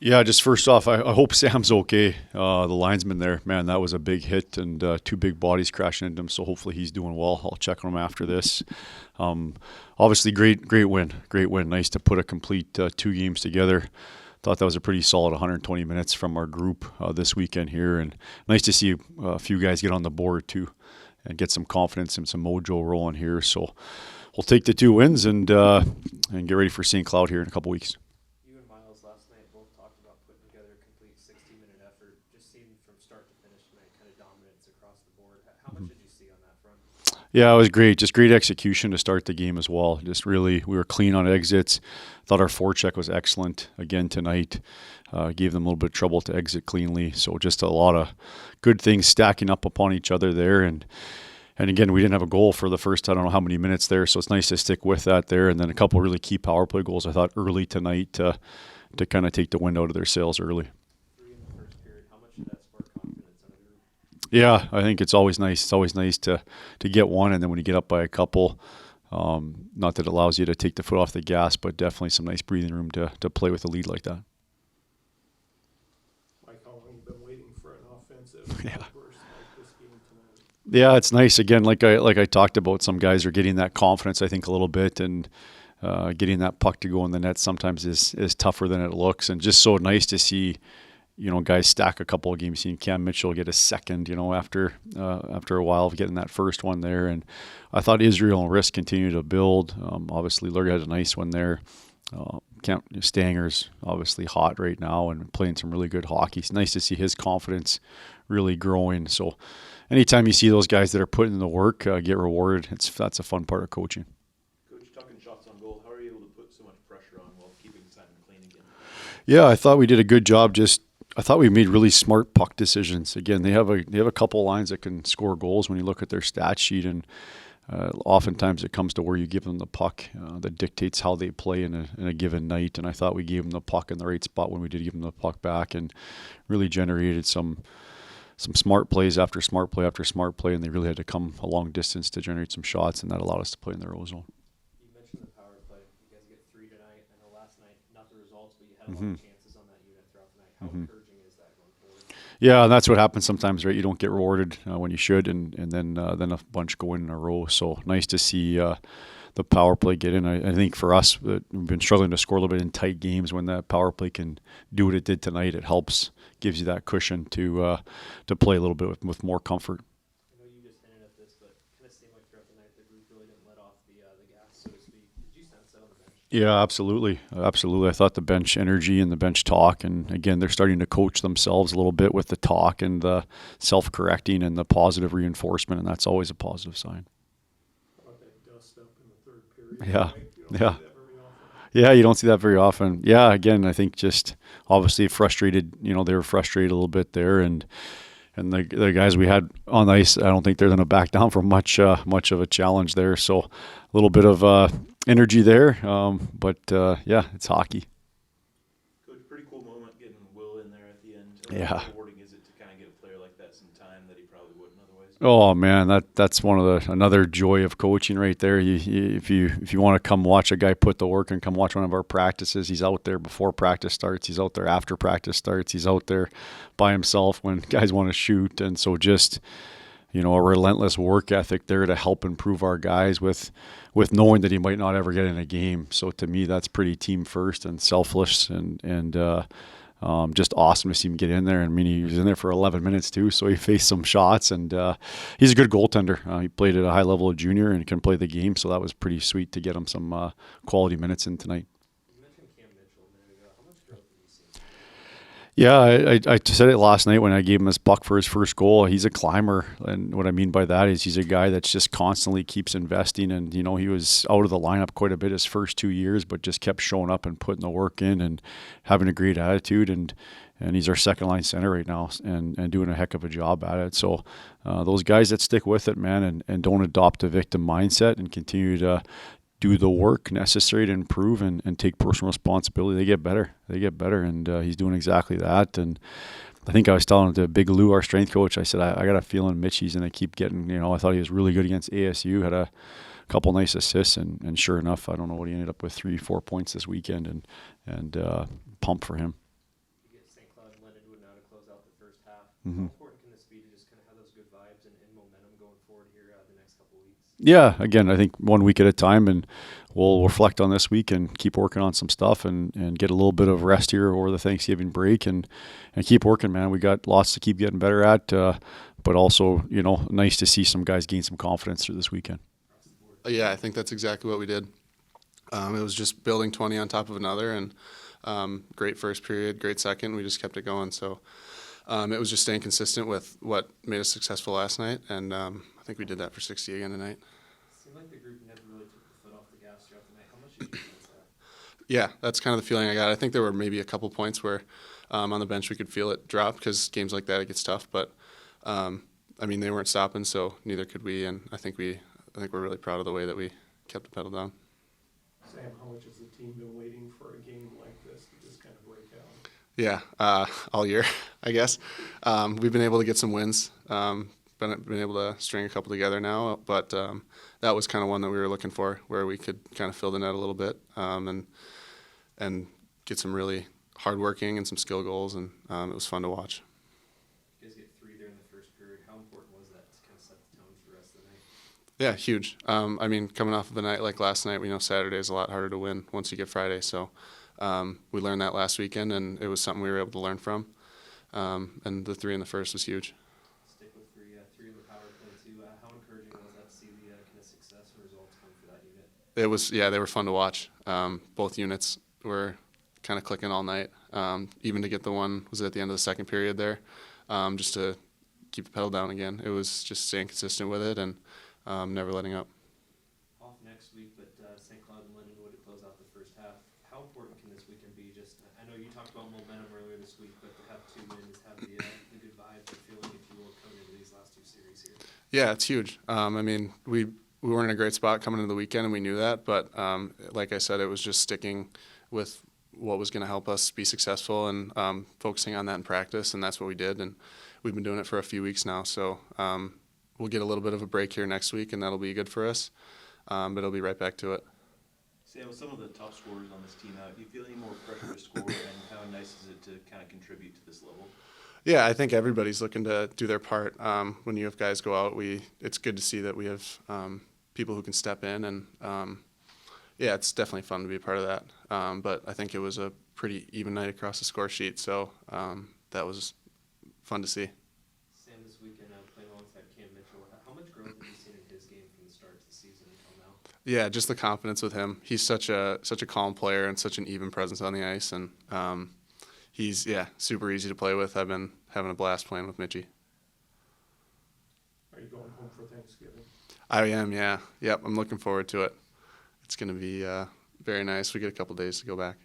Yeah, just first off, I hope Sam's okay. The linesman there, man, that was a big hit and two big bodies crashing into him. So hopefully he's doing well. I'll check on him after this. Um, Obviously, great win, great win. Nice to put a complete 2 games together. Thought that was a pretty solid 120 minutes from our group this weekend here, and nice to see a few guys get on the board too, and get some confidence and some mojo rolling here. So we'll take the 2 wins and get ready for St. Cloud here in a couple weeks. You and Miles last night both talked about putting together a complete 60-minute effort. Just seemed from start to finish tonight, kind of dominance across the board. How much did you see on that front? Yeah, it was great. Just great execution to start the game as well. Just really, we were clean on exits. Thought our forecheck was excellent again tonight. Gave them a little bit of trouble to exit cleanly. So just a lot of good things stacking up upon each other there. And again, we didn't have a goal for the first, I don't know how many minutes there. So it's nice to stick with that there. And then a couple of really key power play goals, I thought, early tonight to kind of take the wind out of their sails early. 3 in the first period. How much did that spark confidence on the group? Yeah, I think it's always nice. It's always nice to get one, and then when you get up by a couple, not that it allows you to take the foot off the gas, but definitely some nice breathing room to play with a lead like that. Mike, how long have you been waiting for an offensive Yeah. burst like this game tonight? Yeah, it's nice. Again, like I talked about, some guys are getting that confidence, I think, a little bit, and getting that puck to go in the net sometimes is tougher than it looks, and just so nice to see, guys stack a couple of games. Seeing Cam Mitchell get a second, after a while of getting that first one there. And I thought Israel and Risk continue to build. Obviously, Lurga had a nice one there. Stanger's obviously hot right now and playing some really good hockey. It's nice to see his confidence really growing. So anytime you see those guys that are putting in the work get rewarded, that's a fun part of coaching. Coach, talking shots on goal, how are you able to put so much pressure on while keeping Simon clean again? Yeah, I thought we did a good job. I thought we made really smart puck decisions. Again, they have a couple lines that can score goals when you look at their stat sheet, and oftentimes it comes to where you give them the puck that dictates how they play in a given night. And I thought we gave them the puck in the right spot when we did give them the puck back, and really generated some smart plays after smart play after smart play, and they really had to come a long distance to generate some shots, and that allowed us to play in their ozone. You mentioned the power play. You guys get 3 tonight. I know last night, not the results, but you had a lot of chances on that unit throughout the night. How encouraging is that going forward? Yeah, and that's what happens sometimes, right? You don't get rewarded when you should, and then a bunch go in a row. So nice to see the power play get in. I think for us, we've been struggling to score a little bit in tight games. When that power play can do what it did tonight, it helps, gives you that cushion to play a little bit with more comfort. I know you just hinted at this, but it kind of seemed like throughout the night the group really didn't let off the gas, so to speak. Did you sense that on the bench? Yeah, absolutely. Absolutely. I thought the bench energy and the bench talk, and again, they're starting to coach themselves a little bit with the talk and the self-correcting and the positive reinforcement, and that's always a positive sign. How about that dust up in the third period? Yeah, Mike? You don't yeah. see that very often. Yeah, you don't see that very often. Yeah, again, I think just obviously frustrated, they were frustrated a little bit there, and the guys we had on ice, I don't think they're going to back down from much of a challenge there. So a little bit of energy there, but yeah, it's hockey. Coach, pretty cool moment getting Will in there at the end. Yeah. How rewarding is it to kind of get a player like that some time that he probably wouldn't otherwise? Oh man, that's one of another joy of coaching right there. If you want to come watch a guy put the work and come watch one of our practices, he's out there before practice starts. He's out there after practice starts. He's out there by himself when guys want to shoot, and so just a relentless work ethic there to help improve our guys with knowing that he might not ever get in a game. So to me, that's pretty team first and selfless, and just awesome to see him get in there. I mean, he was in there for 11 minutes too, so he faced some shots, and he's a good goaltender. He played at a high level of junior and can play the game, so that was pretty sweet to get him some quality minutes in tonight. You mentioned Cam Mitchell a minute ago. How much growth have you seen? Yeah, I said it last night when I gave him his puck for his first goal. He's a climber, and what I mean by that is he's a guy that's just constantly keeps investing. And he was out of the lineup quite a bit his first 2 years, but just kept showing up and putting the work in and having a great attitude. And he's our second line center right now, and doing a heck of a job at it. So those guys that stick with it, man, and don't adopt a victim mindset and continue to do the work necessary to improve and take personal responsibility, they get better. And he's doing exactly that. And I think I was telling to Big Lou, our strength coach, I said, I got a feeling Mitchie's going to keep getting, I thought he was really good against ASU, had a couple nice assists, and sure enough, I don't know what he ended up with, 3-4 points this weekend, and pumped for him. Mm-hmm. How important can this be to just kind of have those good vibes and momentum going forward here the next couple of weeks? Yeah, again, I think 1 week at a time, and we'll reflect on this week and keep working on some stuff and get a little bit of rest here over the Thanksgiving break and keep working, man. We got lots to keep getting better at, but also, nice to see some guys gain some confidence through this weekend. Yeah, I think that's exactly what we did. It was just building 20 on top of another, and great first period, great second. We just kept it going. So it was just staying consistent with what made us successful last night, and I think we did that for 60 again tonight. It seemed like the group never really took the foot off the gas throughout the night. How much did you sense that? Yeah, that's kind of the feeling I got. I think there were maybe a couple points where on the bench we could feel it drop because games like that it gets tough. But they weren't stopping, so neither could we. And I think we're really proud of the way that we kept the pedal down. Sam, how much has the team been waiting for a game like this to just kind of break out? Yeah, all year, I guess. We've been able to get some wins. Been able to string a couple together now, but that was kind of one that we were looking for, where we could kind of fill the net a little bit and get some really hardworking and some skill goals, and it was fun to watch. You guys get 3 there in the first period. How important was that to kind of set the tone for the rest of the night? Yeah, huge. Coming off of a night like last night, we know Saturday is a lot harder to win once you get Friday. So we learned that last weekend, and it was something we were able to learn from. And the 3 in the first was huge. Stick with 3 in the power play too. How encouraging was that to see the kind of success and results come for that unit? It was, yeah, they were fun to watch. Both units were kind of clicking all night. Even to get the one, was it at the end of the second period there, just to keep the pedal down again. It was just staying consistent with it and never letting up. Off next week, but St. Cloud and Lindenwood to close out the first half. How important can this weekend be? I know you talked about momentum earlier this week, but to have 2 wins, have the good vibes and feeling, if you will, coming into these last 2 series here. Yeah, it's huge. We weren't in a great spot coming into the weekend, and we knew that. But like I said, it was just sticking with what was going to help us be successful and focusing on that in practice, and that's what we did. And we've been doing it for a few weeks now, so we'll get a little bit of a break here next week, and that'll be good for us. But it'll be right back to it. Sam, with some of the top scorers on this team out, do you feel any more pressure to score, and how nice is it to kind of contribute to this level? Yeah, I think everybody's looking to do their part. When you have guys go out, it's good to see that we have people who can step in, and yeah, it's definitely fun to be a part of that. But I think it was a pretty even night across the score sheet, so that was fun to see. Sam, this weekend playing alongside Cam Mitchell, how much growth have you seen in his game from the start of the season until now? Yeah, just the confidence with him. He's such a calm player and such an even presence on the ice, and he's super easy to play with. I've been having a blast playing with Mitchie. Are you going home for Thanksgiving? I am, yeah. Yep, I'm looking forward to it. It's going to be very nice. We get a couple days to go back.